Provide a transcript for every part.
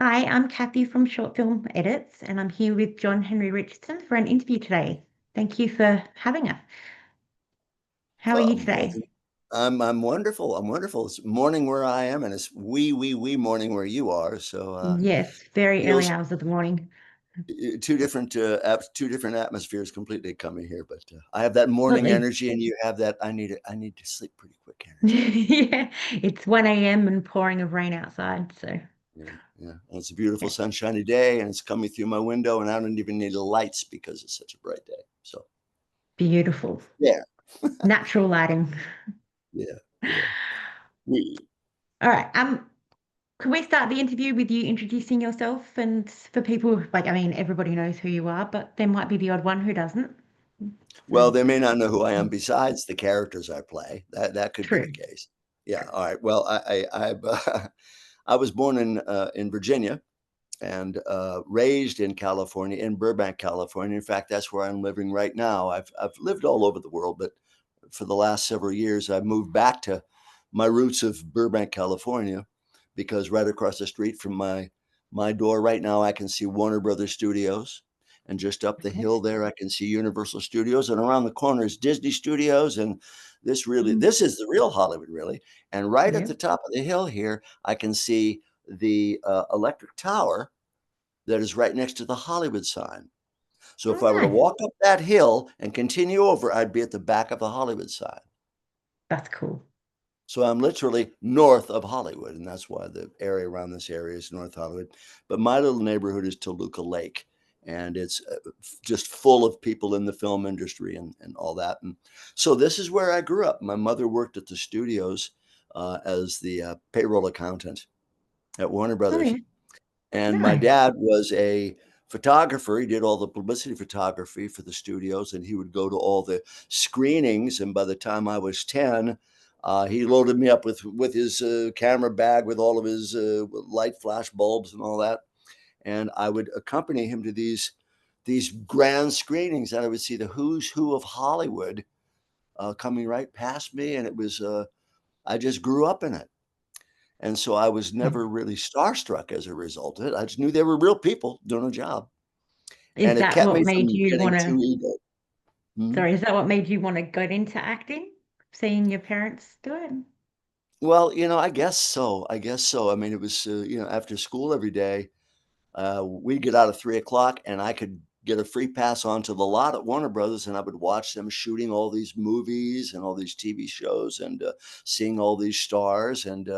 Hi, I'm Cathy from Short Film Edits, and I'm here with John Henry Richardson for an interview today. Thank you for having us. How are Well, you I'm more today? than I'm wonderful. I'm wonderful. It's morning where I am, and it's wee morning where you are. So Yes, very early feels hours of the morning. two different atmospheres completely coming here. But I have that morning Absolutely. energy, and you have that I need to sleep pretty quick energy. Yeah, it's 1 a.m. and pouring of rain outside, so Yeah, yeah. And it's a beautiful yeah, sunshiny day, and it's coming through my window, and I don't even need the lights because it's such a bright day. So beautiful. yeah, Natural lighting. yeah, yeah. We All right. Can we start the interview with you introducing yourself? And for people, like, I mean, everybody knows who you are, but there might be the odd one who doesn't. Well, So, they may not know who I am besides the characters I play. That could be the true. case. Yeah. True. All right. Well, I was born in Virginia and raised in California, in Burbank, California. In fact, that's where I'm living right now. I've lived all over the world, but for the last several years, I've moved back to my roots of Burbank, California, because right across the street from my door right now, I can see Warner Brothers Studios. And just up the hill there, I can see Universal Studios, and around the corner is Disney Studios. And Mhm. this is the real Hollywood, really. And right at Yeah. the top of the hill here, I can see the electric tower that is right next to the Hollywood sign. So if Oh, I were to nice. walk up that hill and continue over, I'd be at the back of the Hollywood sign. That's cool. So I'm literally north of Hollywood, and that's why the area around this area is North Hollywood. But my little neighborhood is Toluca Lake, and it's just full of people in the film industry and all that. And so this is where I grew up. My mother worked at the studios as the payroll accountant at Warner Oh, yeah. Brothers. And my Nice. dad was a photographer. He did all the publicity photography for the studios, and he would go to all the screenings. And by the time I was 10, he loaded me up with his camera bag with all of his light flash bulbs and all that. And I would accompany him to these grand screenings, and I would see the who's who of Hollywood coming right past me, and it was I just grew up in it. And so I was never really starstruck as a result of it. I just knew they were real people doing a job, Is and it that kept what me made from you want getting to, too ego. Mhm. sorry, is that what made you want to go into acting? Seeing your parents do it? Well, I guess so. I guess so. I mean, it was, after school every day, we'd get out at 3 o'clock, and I could get a free pass onto the lot at Warner Brothers, and I would watch them shooting all these movies and all these TV shows and seeing all these stars. And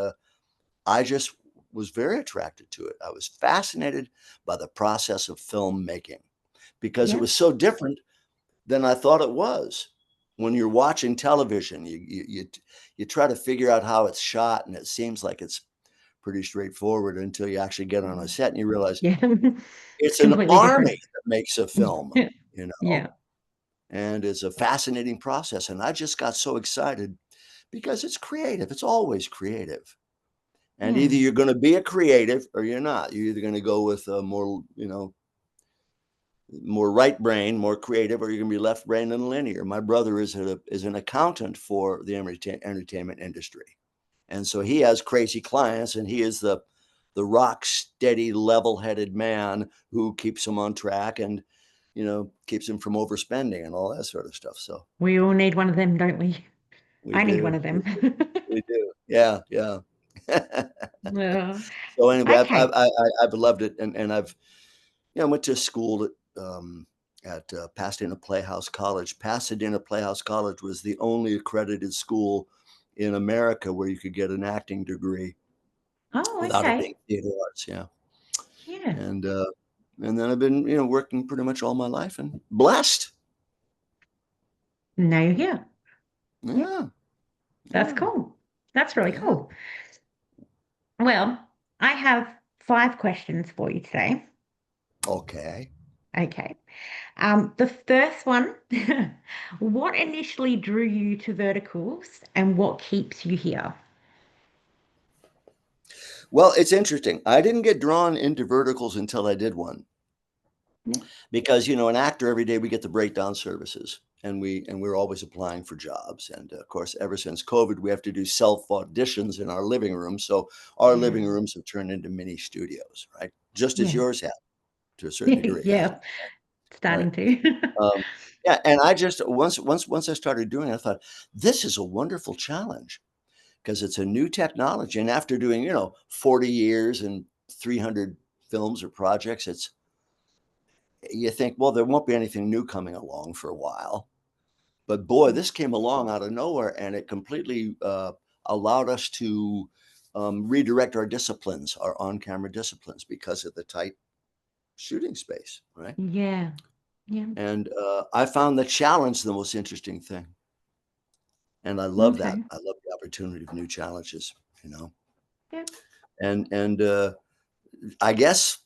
I just was very attracted to it. I was fascinated by the process of filmmaking because it Yeah. was so different than I thought it was. When you're watching television, you try to figure out how it's shot, and it seems like it's pretty straightforward until you actually get on a set and you realize Yeah. It's it's an completely different. army that makes a film, you know, Yeah. and it's a fascinating process. And I just got so excited because it's creative. It's always creative. And either Hmm. you're going to be a creative or you're not. You're either going to go with a more right brain, more creative, or you're going to be left brain and linear. My brother is an accountant for the entertainment industry, and so he has crazy clients, and he is the rock steady, level headed man who keeps them on track and keeps them from overspending and all that sort of stuff. So We all need one of them, don't we? we I need one do, of them. we do, yeah, yeah. Yeah. So anyway, Okay. I've loved it, and I've I went to school at Pasadena Playhouse College. Pasadena Playhouse College was the only accredited school in America where you could get an acting degree Oh, without it being okay. theater arts. Yeah, Yeah. and uh, and then I've been working pretty much all my life and blessed. Now you're here. Yeah. Yeah, That's yeah, cool. That's really yeah. cool. Well, I have 5 questions for you today. Okay. Okay. The first one, what initially drew you to verticals and what keeps you here? Well, it's interesting. I didn't get drawn into verticals until I did one Yeah. because an actor every day we get the breakdown services. and we're always applying for jobs. And of course, ever since COVID, we have to do self auditions in our living room. So our Yeah. living rooms have turned into mini studios, right? Just as Yeah. yours have to a certain degree, I Yeah. right. Starting to. Um, yeah, and I just once I started doing it, I thought this is a wonderful challenge because it's a new technology. And after doing 40 years and 300 films or projects, it's you think, well, there won't be anything new coming along for a while. But boy, this came along out of nowhere, and it completely allowed us to redirect our disciplines, our on-camera disciplines, because of the tight shooting space, right? Yeah. Yeah. And I found the challenge the most interesting thing, and I love that. Okay. I love the opportunity of new challenges, you know. Yeah. And I guess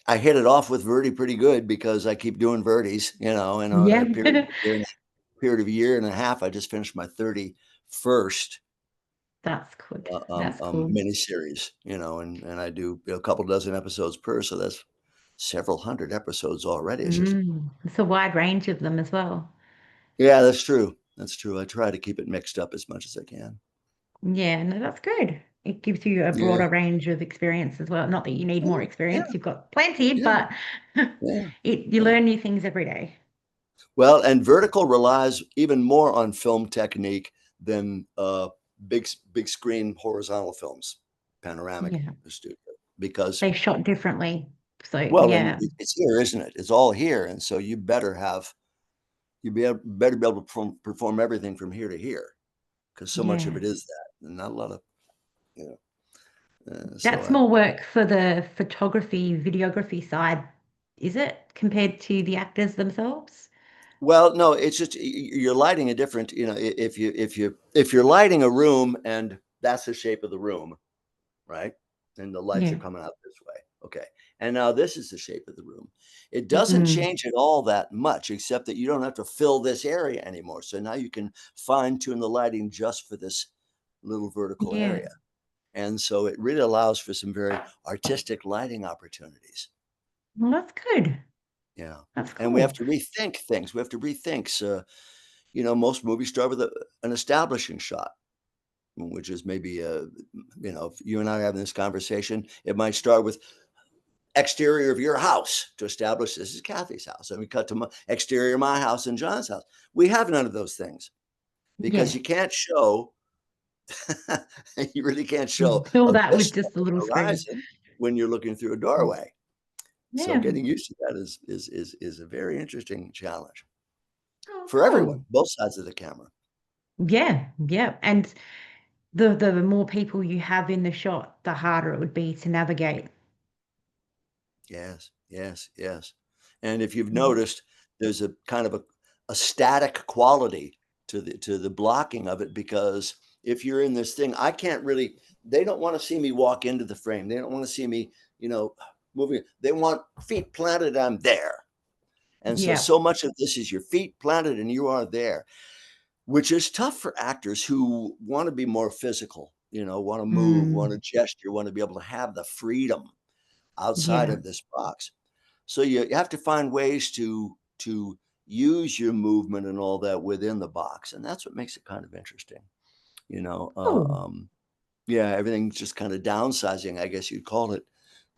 I hit it off with Verdi pretty good because I keep doing Verdi's, in Yeah. a period of a year and a half. I just finished my 31st That's good. That's cool. miniseries, and I do a couple dozen episodes per, so that's several hundred episodes already. It's just, It's a wide range of them as well. yeah, that's true. That's true. I try to keep it mixed up as much as I can. Yeah, no, that's good. It gives you a Yeah, broader range of experience as well. Not that you need more yeah, experience, you've got plenty, yeah, but yeah, you yeah. learn new things every day. Well, and vertical relies even more on film technique than big screen horizontal films, panoramic Yeah, studio, because they shot differently. So well, and yeah, it's here, isn't it? It's all here, and so better be able to perform everything from here to here because so much of yeah. it is that, and not a lot of you so That's more work for the photography, videography side, is it, compared to the actors themselves? well, no, it's just you're lighting a different, if you're lighting a room and that's the shape of the room, right? And the lights are Yeah. coming out this way. Okay. And now this is the shape of the room. It doesn't Mm, change it all that much, except that you don't have to fill this area anymore. So now you can fine tune the lighting just for this little vertical yeah. area. And so it really allows for some very artistic lighting opportunities. Well, that's good. Yeah. That's And we have cool. to rethink things. We have to rethink. So, most movies start with an establishing shot, which is maybe, if you and I are having this conversation, it might start with exterior of your house to establish this is Cathy's house. And we cut to exterior of my house and John's house. We have none of those things because Yeah. you can't show, you really can't show Fill a that with vista just a of little the screen. horizon when you're looking through a doorway. So Yeah. getting used to that is a very interesting challenge Oh, for everyone, cool. both sides of the camera. Yeah, yeah. And the more people you have in the shot, the harder it would be to navigate. Yes, yes, yes. And if you've Yeah. noticed, there's a kind of a static quality to the blocking of it because if you're in this thing, I can't really. They don't want to see me walk into the frame. They don't want to see me, moving. They want feet planted. I'm there, and Yeah. so much of this is your feet planted and you are there, which is tough for actors who want to be more physical. Want to move, want to Mm, gesture, want to be able to have the freedom outside yeah. of this box. So you have to find ways to use your movement and all that within the box, and that's what makes it kind of interesting. You know, uh, Oh, um, yeah, everything's just kind of downsizing, I guess you'd call it,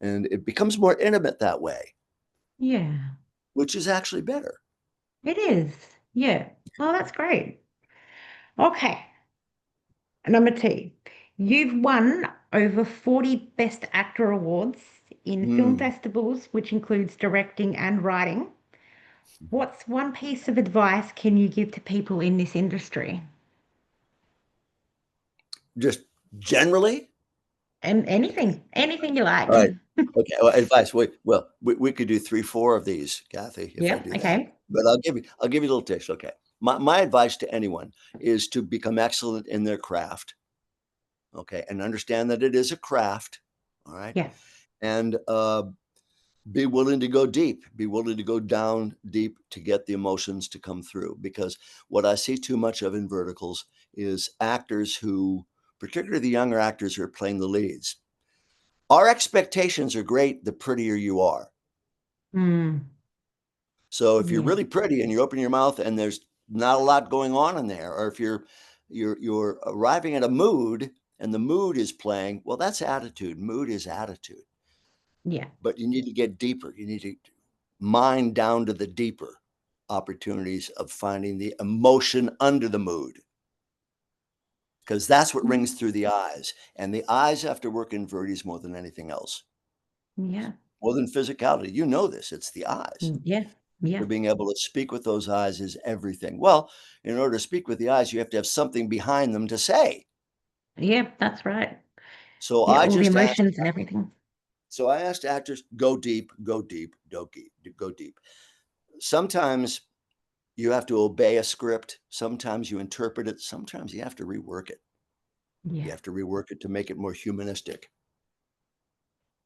and it becomes more intimate that way, yeah. which is actually better. It is. Yeah. Oh, that's great. Okay. Number two, you've won over 40 Best Actor awards in film Hmm. festivals, which includes directing and writing. What's one piece of advice can you give to people in this industry? Just generally, And anything you like. all right. Okay. Well, advice. We could do 3, 4 of these, Kathy, if I Yep. do that. Okay. But I'll give you a little taste. Okay. My advice to anyone is to become excellent in their craft. Okay, and understand that it is a craft. All right, Yeah. and be willing to go deep. Be willing to go down deep to get the emotions to come through. Because what I see too much of in verticals is actors who, particularly the younger actors who are playing the leads, our expectations are great the prettier you are. Mm. So if you're Yeah. really pretty and you open your mouth and there's not a lot going on in there, or if you're arriving at a mood and the mood is playing, well, that's attitude. Mood is attitude. Yeah. But you need to get deeper. You need to mine down to the deeper opportunities of finding the emotion under the mood, because that's what rings Mm. through the eyes. And the eyes have to work in Verdes more than anything else, Yeah. more than physicality. You know this, it's the eyes. Yeah. So Yeah. being able to speak with those eyes is everything. Well, in order to speak with the eyes, you have to have something behind them to say. Yeah. That's right. So Yeah. I All the just asked, emotions and everything. so I asked actors, go deep, go deep, go deep, go deep. Sometimes you have to obey a script. Sometimes you interpret it. Sometimes you have to rework it. You Yeah. have to rework it to make it more humanistic,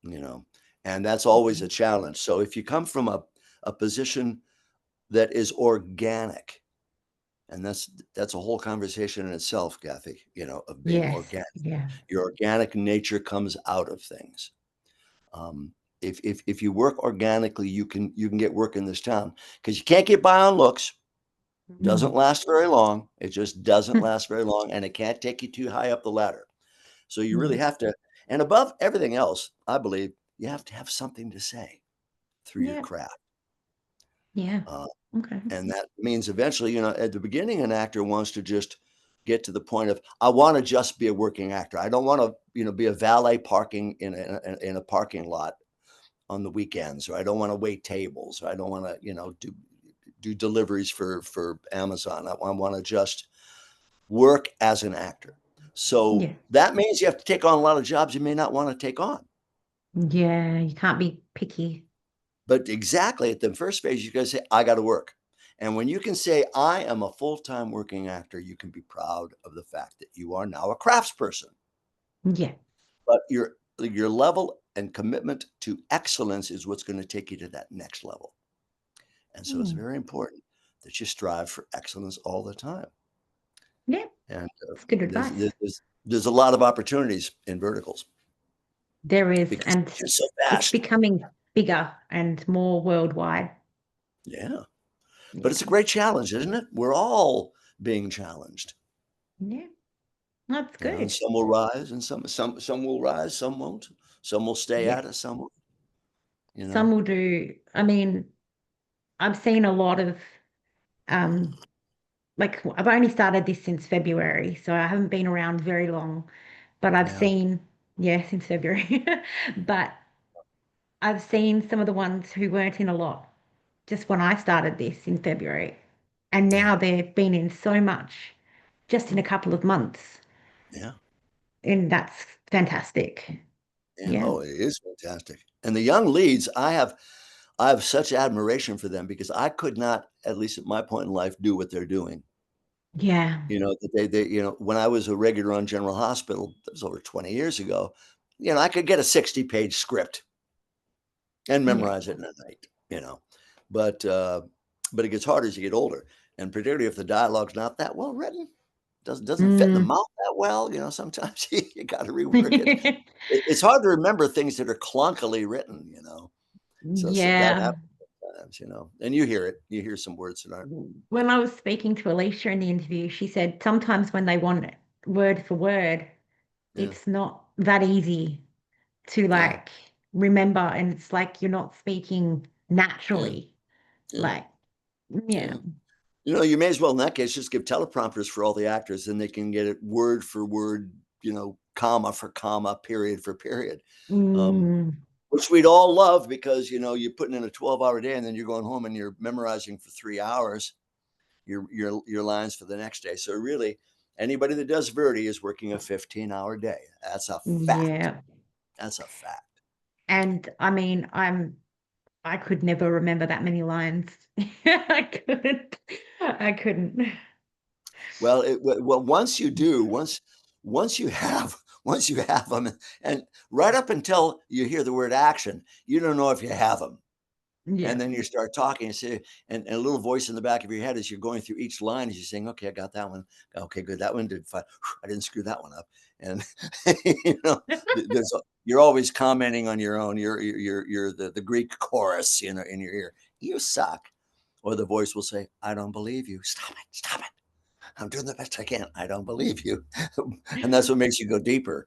you know, and that's always a challenge. So if you come from a position that is organic, and that's a whole conversation in itself, Cathy, of being Yes. organic. Yeah. Your organic nature comes out of things. Um, if you work organically, you can get work in this town, because you can't get by on looks. Doesn't Mm. last very long. It just doesn't last very long, and it can't take you too high up the ladder. So you really Yeah. have to, and above everything else, I believe you have to have something to say through your Yeah. craft. Yeah. Uh, Okay. and that means eventually, at the beginning, an actor wants to just get to the point of, I want to just be a working actor. I don't want to, be a valet parking in a parking lot on the weekends, or I don't want to wait tables, or I don't want to, do deliveries for Amazon. I want to just work as an actor. So Yeah. that means you have to take on a lot of jobs you may not want to take on. Yeah. You can't be picky. But exactly at the first phase, you got to say, I got to work. And when you can say, I am a full time working actor, you can be proud of the fact that you are now a craftsperson. Yeah. But your level and commitment to excellence is what's going to take you to that next level. And so it's Mm. very important that you strive for excellence all the time. Yeah. And It's good there's, advice. there's there's a lot of opportunities in verticals There is, because and it's just so it's fast. becoming bigger and more worldwide. Yeah. But it's a Yeah. great challenge, isn't it? We're all being challenged. Yeah. That's And good. some will rise and some will rise, some won't. Some will stay Yeah. at it, some won't, you Some know. will do, I mean, I've seen a lot of um like I've only started this since February, so I haven't been around very long, but I've Yeah. seen, yeah, since February. But I've seen some of the ones who weren't in a lot just when I started this in February. And Yeah. now they've been in so much just in a couple of months. Yeah. And that's fantastic. Yeah. Yeah. Oh, it is fantastic. And the young leads, I have such admiration for them, because I could not, at least at my point in life, do what they're doing. Yeah. That they when I was a regular on General Hospital, that was over 20 years ago, I could get a 60-page script and Yeah. memorize it in a night. But it gets harder as you get older, and particularly if the dialogue's not that well written, doesn't fit in the Mm. mouth that well. Sometimes you got to rework it. It's hard to remember things that are clunkily written. So that Yeah. happens sometimes. And you hear it. You hear some words that aren't. When I was speaking to Alicia in the interview, she said sometimes when they want it word for word, Yeah, it's not that easy to yeah, like remember, and it's like you're not speaking yeah, naturally. yeah, Like, yeah. yeah. You may as well in that case just give teleprompters for all the actors, and they can get it word for word, comma for comma, period for period. Um, Mm, which we'd all love, because you're putting in a 12-hour day, and then you're going home and you're memorizing for 3 hours your lines for the next day. So really, anybody that does Verdi is working a 15-hour day. That's a fact. yeah. That's a fact. And I mean, I could never remember that many lines. I couldn't. I couldn't. Well, once you do, once you have once you have them, and right up until you hear the word action, you don't know if you have them. And Yeah. then you start talking and say, and a little voice in the back of your head as you're going through each line, as you're saying, okay, I got that one. Okay, good. That one did fine. I didn't screw that one up. And you're always commenting on your own. You're the Greek chorus, in your ear. You suck. Or the voice will say, I don't believe you. Stop it. Stop it. I'm doing the best I can. I don't believe you. And that's what makes you go deeper.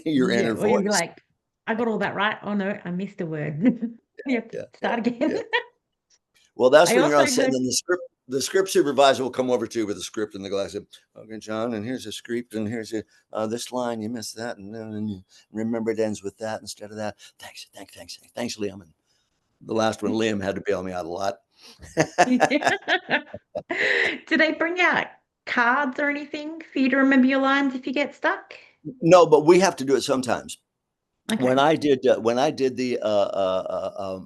Your Yeah, inner or you'll be voice. like, I got all that right. Oh no, I missed a word. You have to Yeah. Yeah. start again. Yeah. Well, that's I when you're also on set, and heard, then the script supervisor will come over to you with a script and the glass. Okay, John, and here's a script, and here's this line. You missed that, and then you remember it ends with that instead of that. Thanks, Liam. And the last one, Liam had to bail me out a lot. do they bring out cards or anything for you to remember your lines if you get stuck? No, but we have to do it sometimes. When Okay. I did the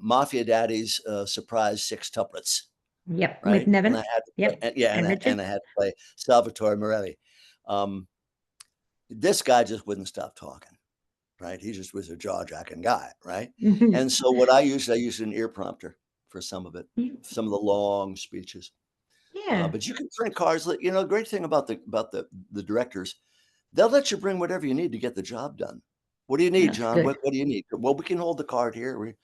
Mafia Daddies surprise sextuplets, Yep, with right? And I Nevin. had to play, Yep, yeah, and and Richard. I had to play Salvatore Morelli. Um, this guy just wouldn't stop talking, right? He just was a jaw-jacking guy, right? And so what I used an ear prompter for some of it, some of the long speeches. Yeah, But you can print cards. The great thing about the directors, they'll let you bring whatever you need to get the job done. What do you need, that's John? good. What do you need? Well, we can hold the card here.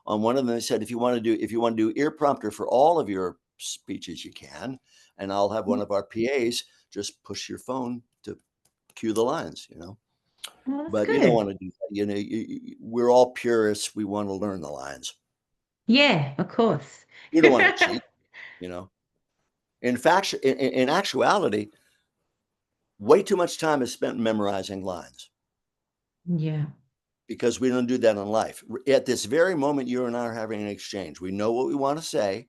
On one of them, they said, if you want to do ear prompter for all of your speeches, you can, and I'll have one of our PAs just push your phone to cue the lines. Well, that's But you don't good. want to do that. We're all purists. We want to learn the lines. Yeah, of course. We don't want to cheat. You know. In fact, in actuality, way too much time is spent memorizing lines Yeah, because we don't do that in life. At this very moment, you and I are having an exchange. We know what we want to say,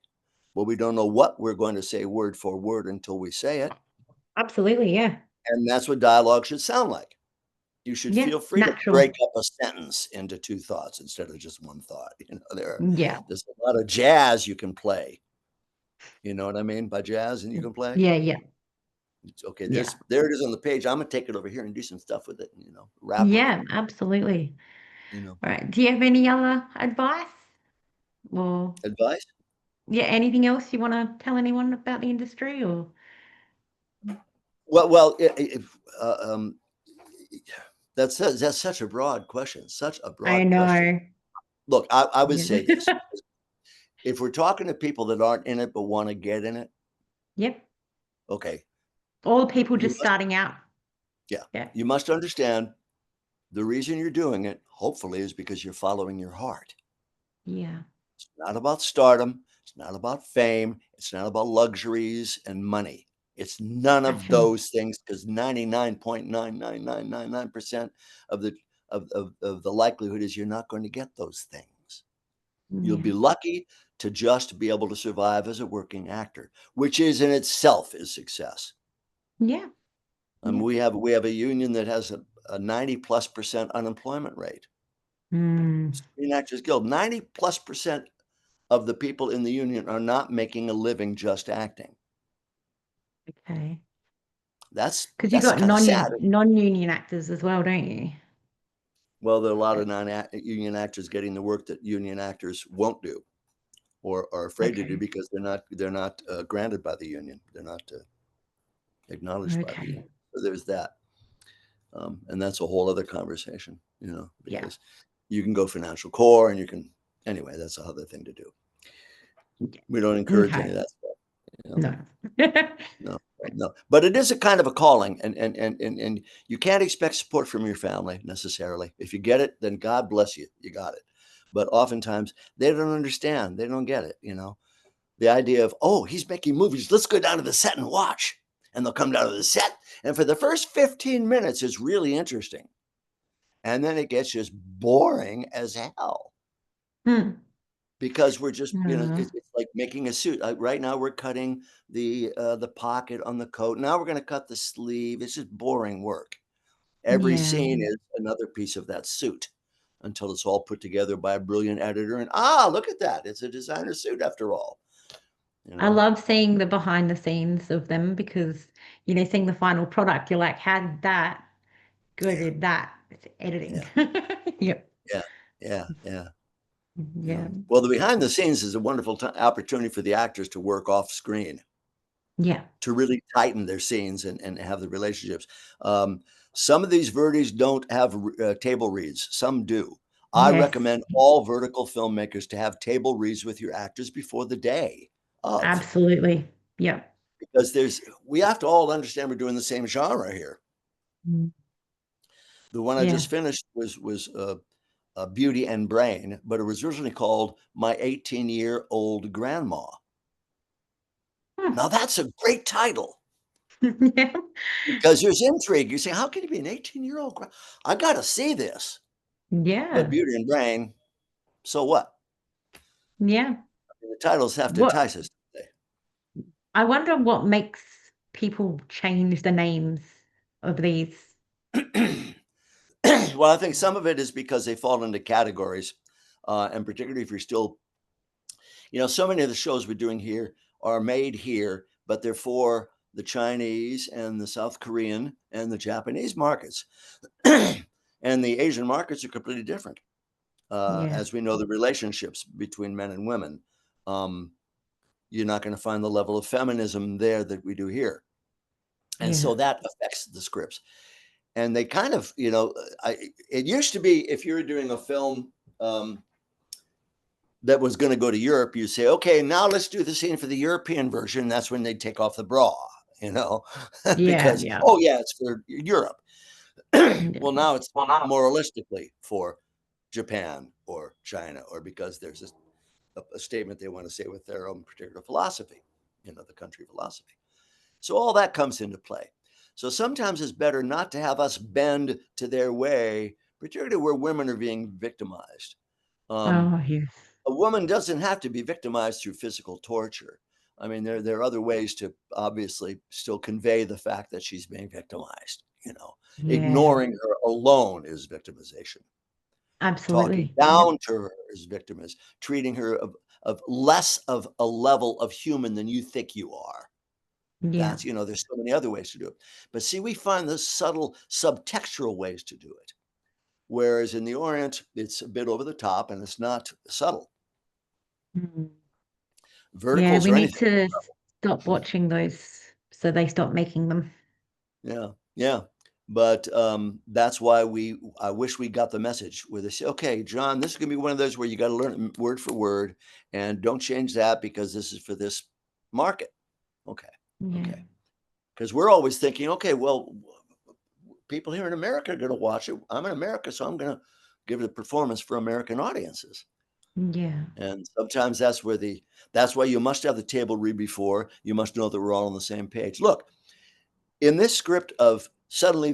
but we don't know what we're going to say word for word until we say it. absolutely. Yeah. And that's what dialogue should sound like. You should Yeah, feel free to natural. break up a sentence into two thoughts instead of just one thought. Yeah. There's a lot of jazz you can play. You know what I mean by jazz, and you can play. Yeah, yeah, It's okay. yeah. There it is on the page. I'm gonna take it over here and do some stuff with it. Rap with it. Yeah, absolutely. You know, All right. Do you have any other advice or advice. yeah, anything else you want to tell anyone about the industry or Well, that's such a broad question. Such a I broad question. know. Look, I would Yeah. say this: if we're talking to people that aren't in it but want to get in it, Yep. okay, All people you just must, starting out. yeah, Yeah. you must understand the reason you're doing it. Hopefully, is because you're following your heart. Yeah. It's not about stardom. It's not about fame. It's not about luxuries and money. It's none of Passion. those things because 99.99999% of the likelihood is you're not going to get those things. You'll Yeah. be lucky to just be able to survive as a working actor, which is in itself is success. Yeah. Yeah. We have a union that has a 90+% unemployment rate. Mm, Screen Actors Guild, 90+% of the people in the union are not making a living just acting. okay. That's Because you that's got kind of sad. non-union actors as well, don't you? Well, there are a lot of non-union actors getting the work that union actors won't do or are afraid to do Okay. because they're not granted by the union. They're not acknowledged by the Okay. union. So there's that, and that's a whole other conversation, Yeah. because you can go financial core and you can anyway. That's a other thing to do. Yeah. We don't encourage any Okay. of that stuff. No. No, no. But it is a kind of a calling, and you can't expect support from your family necessarily. If you get it, then God bless you. You got it. But oftentimes they don't understand. They don't get it. The idea of, oh, he's making movies. Let's go down to the set and watch. And they'll come down to the set. And for the first 15 minutes, it's really interesting. And then it gets just boring as hell Hmm. because we're just, Uh, it's like making a suit. Right now, we're cutting the pocket on the coat. Now we're going to cut the sleeve. It's just boring work. Every yeah. scene is another piece of that suit until it's all put together by a brilliant editor. And look at that. It's a designer suit after all. You I know? love seeing the behind the scenes of them because, seeing the final product, you're like, how did that go Yeah, to that? It's editing. yeah, Yep. yeah, yeah, yeah. Yeah. Well, the behind the scenes is a wonderful opportunity for the actors to work off screen, Yeah. to really tighten their scenes and have the relationships. Um, some of these verties don't have table reads. Some do. I Yes. recommend all vertical filmmakers to have table reads with your actors before the day. of, Absolutely. Yeah. because we have to all understand we're doing the same genre here. Mm. The one I Yeah. just finished was Beauty and Brain, but it was originally called My 18-Year-Old Grandma. Hmm. Now that's a great title Yeah. because there's intrigue. You say, how can you be an 18-year-old? I got to see this. But Yeah. Beauty and Brain, so what? Yeah. The titles have to What entice us. I wonder what makes people change the names of these. Well, I think some of it is because they fall into categories, and particularly if you're still, so many of the shows we're doing here are made here, but they're for the Chinese and the South Korean and the Japanese markets, and the Asian markets are completely different. Yeah. As we know, the relationships between men and women, um, you're not going to find the level of feminism there that we do here, and Yeah. so that affects the scripts. And they kind of, it used to be if you were doing a film that was going to go to Europe, you say, okay, now let's do the scene for the European version. That's when they'd take off the bra, you know, Yeah. because, Yeah. oh, yeah, it's for Europe. Yeah. Well, now it's moralistically for Japan or China, or because there's a statement they want to say with their own particular philosophy, the country philosophy. So all that comes into play. So sometimes it's better not to have us bend to their way, particularly where women are being victimized. Um, Oh, yes. a woman doesn't have to be victimized through physical torture. I mean, there are other ways to obviously still convey the fact that she's being victimized. Yeah. Ignoring her alone is victimization. Talking Absolutely. Yep. down to her is victimization. Treating her of less of a level of human than you think you are. Yeah. There's so many other ways to do it. But see, we find the subtle subtextual ways to do it. Whereas in the Orient, it's a bit over the top and it's not subtle. Mm. Yeah. Verticals We or need anything. to stop watching those so they stop making them. Yeah, yeah. But that's why I wish we got the message where they say, okay, John, this is going to be one of those where you got to learn it word for word and don't change that because this is for this market. Okay, Yeah. okay. Because we're always thinking, okay, well, people here in America are going to watch it. I'm in America, so I'm going to give it a performance for American audiences. Yeah. And sometimes that's why you must have the table read before. You must know that we're all on the same page. Look, in this script of suddenly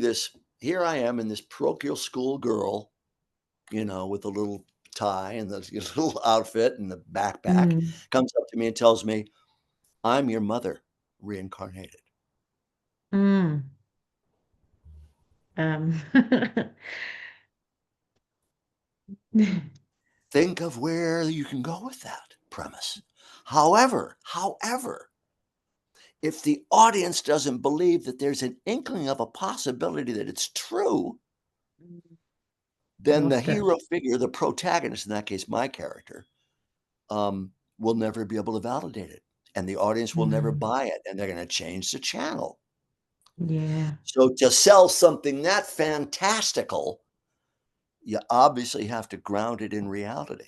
here I am in this parochial school girl, with a little tie and the little outfit and the backpack, Mm. comes up to me and tells me, I'm your mother reincarnated. Mm. Um. Think of where you can go with that premise. However, if the audience doesn't believe that there's an inkling of a possibility that it's true, then the Lost it. hero figure, the protagonist, in that case, my character, will never be able to validate it. And the audience will never Mm. buy it. And they're going to change the channel. Yeah. So to sell something that fantastical, you obviously have to ground it in reality.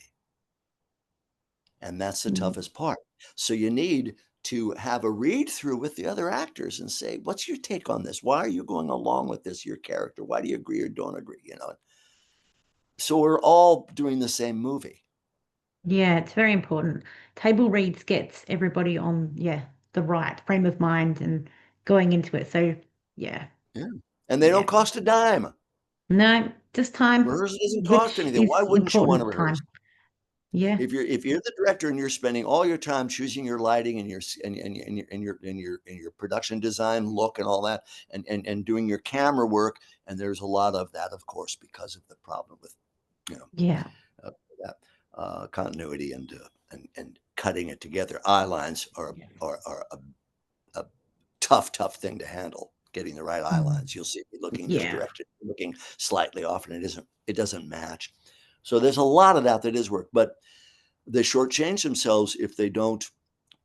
And that's the Mm. toughest part. So you need to have a read through with the other actors and say, what's your take on this? Why are you going along with this, your character? Why do you agree or don't agree? So we're all doing the same movie. Yeah, it's very important. Table reads gets everybody on, yeah, the right frame of mind and going into it. So, yeah, Yeah. And they don't yeah. cost a dime. No, just time, Rehearsal doesn't cost which anything. Why is wouldn't you want to important rehearse? time. Yeah, If you're the director and you're spending all your time choosing your lighting and your production design look and all that, and doing your camera work, and there's a lot of that, of course, because of the problem with you know yeah, that continuity and cutting it together. Eye lines yeah. are a tough thing to handle. Getting the right eye Mm. lines. You'll see me looking this Yeah, direction, looking slightly off, and it doesn't match. So there's a lot of that is work, but they shortchange themselves if they don't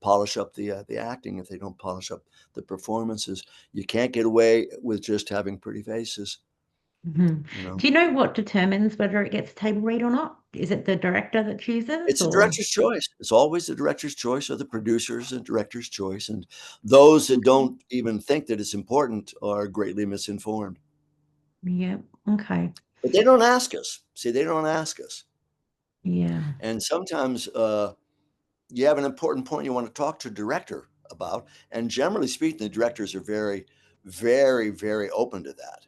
polish up the acting, if they don't polish up the performances. You can't get away with just having pretty faces. Mhm. you know. Do you know what determines whether it gets a table read or not? Is it the director that chooses It's the or? director's choice. It's always the director's choice or the producer's and director's choice, and those that Okay. don't even think that it's important are greatly misinformed. Yeah. Okay. But they don't ask us. See, they don't ask us. Yeah. And sometimes you have an important point you want to talk to a director about, and generally speaking, the directors are very, very, very open to that,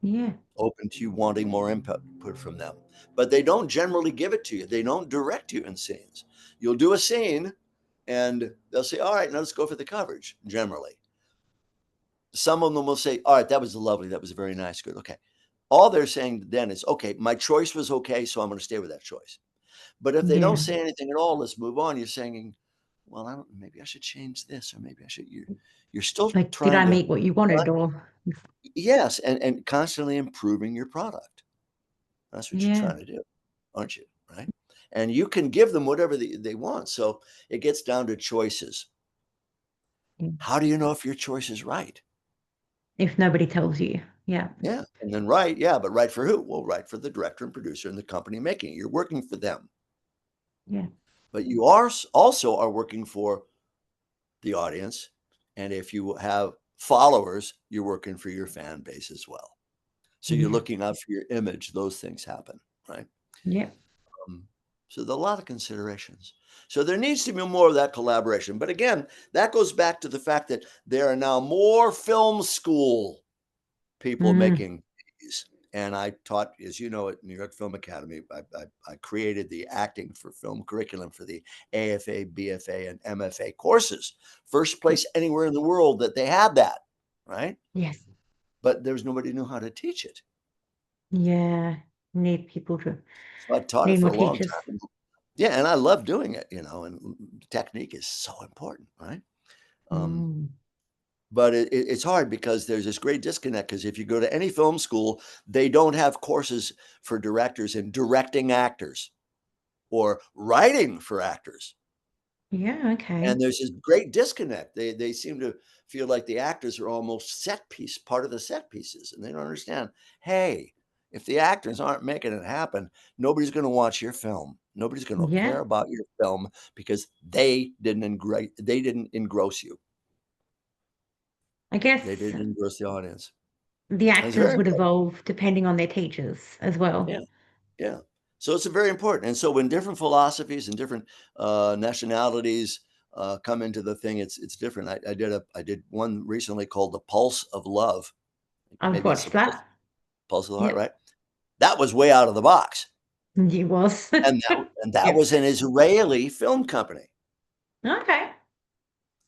Yeah. open to you wanting more input from them. But they don't generally give it to you. They don't direct you in scenes. You'll do a scene and they'll say, all right, now let's go for the coverage, generally. Some of them will say, all right, that was lovely. That was very nice. Good. Okay. All they're saying then is, okay, my choice was okay, so I'm going to stay with that choice. But if they don't Yeah. say anything at all, let's move on. You're saying, well, I don't, maybe I should change this, or maybe I should, you're still Like, did trying I to, meet what you wanted or? yes, and constantly improving your product. That's what you're Yeah. trying to do, aren't you? Right. And you can give them whatever they want. So it gets down to choices. Yeah. How do you know if your choice is right? If nobody tells you. Yeah. Yeah. And then right. Yeah. But right for who? Well, right for the director and producer and the company making it. You're working for them. Yeah. But you are also are working for the audience. And if you have followers, you're working for your fan base as well. So you're Yeah. looking out for your image. Those things happen, right? Yeah. Um, so there are a lot of considerations. So there needs to be more of that collaboration. But again, that goes back to the fact that there are now more film school people Mm. making these. And I taught, as you know, at New York Film Academy, I created the acting for film curriculum for the AFA, BFA, and MFA courses. First Yeah. place anywhere in the world that they had that, right? Yes. But there's nobody who knew how to teach it. Yeah. Need people to So I taught it need for more a long teachers. time. Yeah, and I love doing it, and technique is so important, right? Um, Mm. but it's hard because there's this great disconnect because if you go to any film school, they don't have courses for directors in directing actors or writing for actors. Yeah. Okay. And there's this great disconnect. They seem to feel like the actors are almost set piece, part of the set pieces, and they don't understand. Hey, if the actors aren't making it happen, nobody's going to watch your film. Nobody's going to care Yeah. about your film because they didn't engross you. I They guess didn't engross the audience. the And it's very actors would important. evolve depending on their teachers as Yeah, well. yeah. So it's very important. And so when different philosophies and different nationalities come into the thing, it's different. I did one recently called The Pulse of Love. I've Maybe it's the watched pulse, that. pulse of the heart, Yep. right? That was way out of the box. He was. And that Yep. was an Israeli film company, Okay.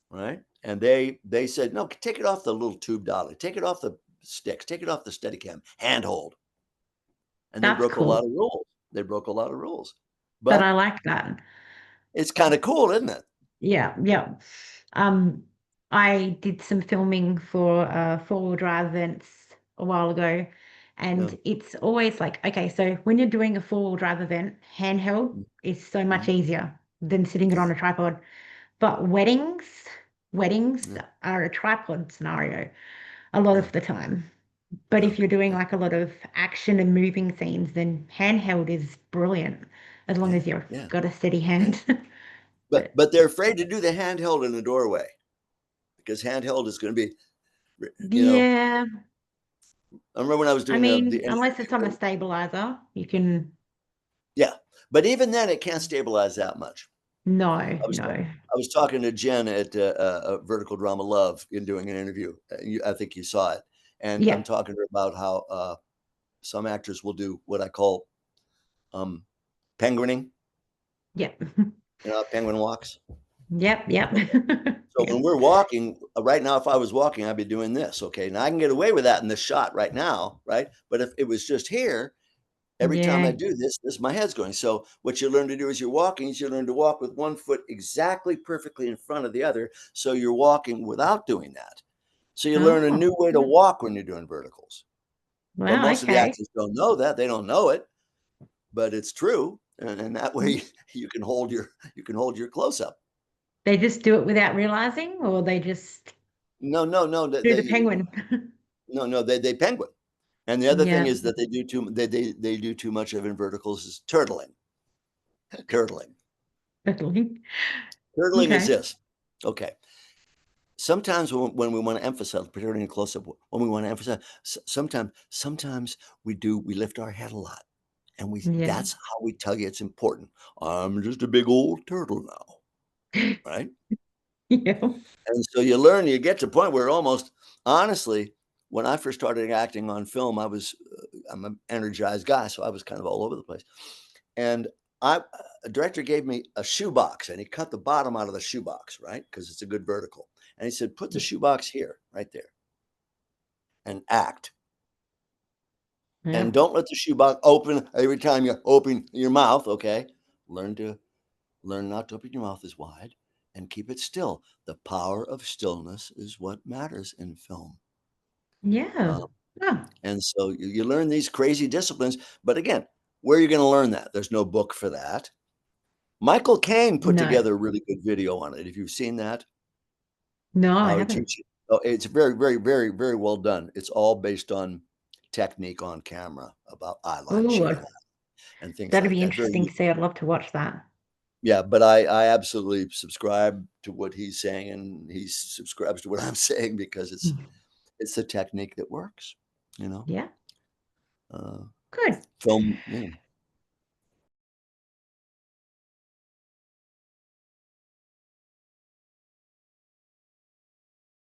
right? And they said, no, take it off the little tube dolly, take it off the sticks, take it off the Steadicam, handhold. And they That's broke a lot cool. of rules. They broke a lot of rules. But I But like that. it's kind of cool, isn't it? Yeah. Yeah. Um, I did some filming for four-wheel drive events a while ago, Yeah. and it's always like, okay, so when you're doing a four-wheel drive event, handheld is so much Mhm. easier than sitting it Yeah. on a tripod. But weddings Yeah. are a tripod scenario a lot Yeah. of the time. But Yeah. if you're doing Yeah. like a lot of action and moving scenes, then handheld is brilliant as long Yeah. as you've Yeah. got a steady Yeah. hand. But But but they're afraid to do the handheld in the doorway because handheld is going to be, you know. yeah, I remember when I was I doing the mean, unless it's on a interview. stabilizer, you can. Yeah, but even then, it can't stabilize that much. No, I was no. I was talking to Jen at Vertical Drama Love in doing an interview. I think you saw it, and I'm Yeah, talking to her about how some actors will do what I call um, penguining. yeah, Penguin walks. yep, yep, So when yep. we're walking, right now, if I was walking, I'd be doing this. Okay. Now I can get away with that in this shot right now. Right. But if it was just here, every time I Yeah. do this, my head's going. So what you learn to do as you're walking is you learn to walk with one foot exactly perfectly in front of the other. So you're walking without doing that. So you learn a Oh, new way to yeah. walk when you're doing verticals. But Wow, most of the okay. actors don't know that. They don't know it, but it's true. And that Mm. way you can hold your close up. They just do it without realizing, or they just No, no, no. do the penguin. No, no, they penguin. And the other thing Yeah. is that they do too much of in verticals is turtling. Turtling. Totally. Turtling is Okay. this. Okay. Sometimes when we want to emphasize, particularly in close up, when we want to emphasize, sometimes we lift our head a lot, and Yeah. that's how we tell you it's important. I'm just a big old turtle now, right? Yeah. And so you get to a point where almost honestly, when I first started acting on film, I'm an energized guy, so I was kind of all over the place. And I a director gave me a shoebox, and he cut the bottom out of the shoebox, right? Because it's a good vertical. And he said, put the shoebox here, right there, and act. Yeah. And don't let the shoebox open every time you open your mouth, okay? Learn to learn not to open your mouth as wide and keep it still. The power of stillness is what matters in film. Yeah. Um, Oh, and so you learn these crazy disciplines. But again, where are you going to learn that? There's no book for that. Michael Caine put no. together a really good video on it. If you've seen that, No, I how he haven't. teaches. Oh, it's very, very, very, very well done. It's all based on technique on camera about eye line, Oh, shooting and things that'd like be that. interesting to see. I'd love to watch that. Yeah, but I absolutely subscribe to what he's saying, and he subscribes to what I'm saying because Mm. it's the technique that works, you know. Yeah. Uh, Good. film, yeah.